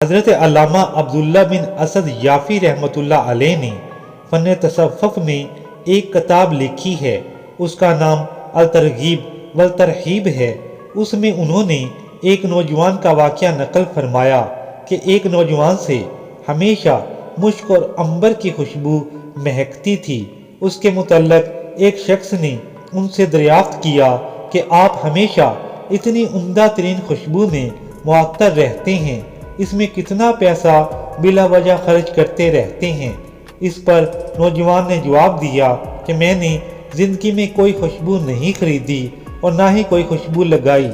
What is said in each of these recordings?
حضرت علامہ عبداللہ بن اسد یافی رحمۃ اللہ علیہ نے فن تصوف میں ایک کتاب لکھی ہے، اس کا نام الترغیب والترہیب ہے۔ اس میں انہوں نے ایک نوجوان کا واقعہ نقل فرمایا کہ ایک نوجوان سے ہمیشہ مشک اور عنبر کی خوشبو مہکتی تھی۔ اس کے متعلق ایک شخص نے ان سے دریافت کیا کہ آپ ہمیشہ اتنی عمدہ ترین خوشبو میں معطر رہتے ہیں، اس میں کتنا پیسہ بلا وجہ خرچ کرتے رہتے ہیں؟ اس پر نوجوان نے جواب دیا کہ میں نے زندگی میں کوئی خوشبو نہیں خریدی اور نہ ہی کوئی خوشبو لگائی۔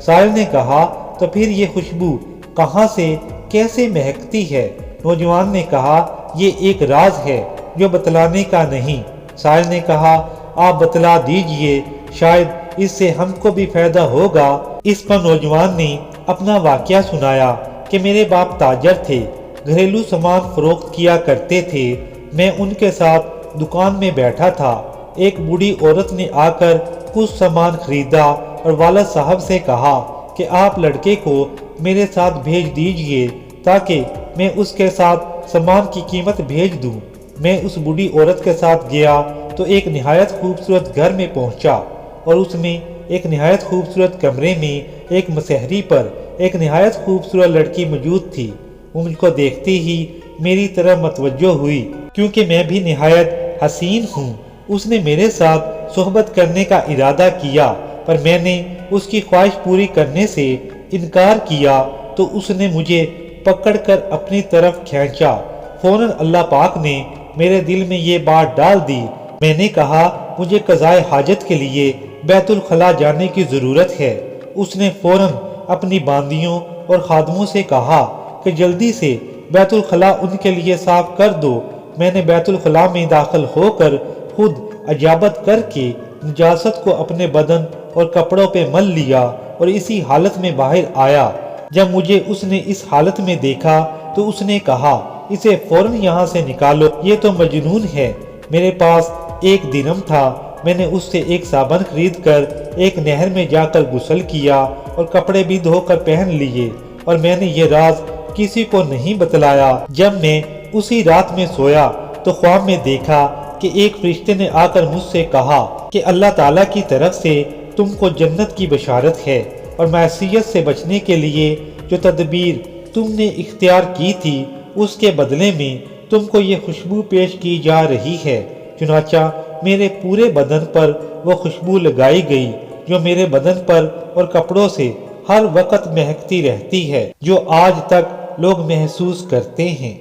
سائل نے کہا تو پھر یہ خوشبو کہاں سے کیسے مہکتی ہے؟ نوجوان نے کہا یہ ایک راز ہے جو بتلانے کا نہیں۔ سائل نے کہا آپ بتلا دیجئے، شاید اس سے ہم کو بھی فائدہ ہوگا۔ اس پر نوجوان نے اپنا واقعہ سنایا کہ میرے باپ تاجر تھے، گھریلو سامان فروخت کیا کرتے تھے، میں ان کے ساتھ دکان میں بیٹھا تھا۔ ایک بوڑھی عورت نے آ کر کچھ سامان خریدا اور والد صاحب سے کہا کہ آپ لڑکے کو میرے ساتھ بھیج دیجئے تاکہ میں اس کے ساتھ سامان کی قیمت بھیج دوں۔ میں اس بوڑھی عورت کے ساتھ گیا تو ایک نہایت خوبصورت گھر میں پہنچا اور اس میں ایک نہایت خوبصورت کمرے میں ایک مسہری پر ایک نہایت خوبصورت لڑکی موجود تھی۔ وہ مجھ کو دیکھتے ہی میری طرف متوجہ ہوئی کیونکہ میں بھی نہایت حسین ہوں۔ اس نے میرے ساتھ صحبت کرنے کا ارادہ کیا، پر میں نے اس کی خواہش پوری کرنے سے انکار کیا تو اس نے مجھے پکڑ کر اپنی طرف کھینچا۔ فوراً اللہ پاک نے میرے دل میں یہ بات ڈال دی۔ میں نے کہا مجھے قضائے حاجت کے لیے بیت الخلاء جانے کی ضرورت ہے۔ اس نے فوراً اپنی باندیوں اور خادموں سے کہا کہ جلدی سے بیت الخلاء ان کے لیے صاف کر دو۔ میں نے بیت الخلاء میں داخل ہو کر خود اجابت کر کے نجاست کو اپنے بدن اور کپڑوں پہ مل لیا اور اسی حالت میں باہر آیا۔ جب مجھے اس نے اس حالت میں دیکھا تو اس نے کہا اسے فوراً یہاں سے نکالو، یہ تو مجنون ہے۔ میرے پاس ایک درہم تھا، میں نے اس سے ایک صابن خرید کر ایک نہر میں جا کر غسل کیا اور کپڑے بھی دھو کر پہن لیے، اور میں نے یہ راز کسی کو نہیں بتلایا۔ جب میں اسی رات میں سویا تو خواب میں دیکھا کہ ایک فرشتے نے آ کر مجھ سے کہا کہ اللہ تعالیٰ کی طرف سے تم کو جنت کی بشارت ہے، اور معصیت سے بچنے کے لیے جو تدبیر تم نے اختیار کی تھی اس کے بدلے میں تم کو یہ خوشبو پیش کی جا رہی ہے۔ چنانچہ میرے پورے بدن پر وہ خوشبو لگائی گئی جو میرے بدن پر اور کپڑوں سے ہر وقت مہکتی رہتی ہے، جو آج تک لوگ محسوس کرتے ہیں۔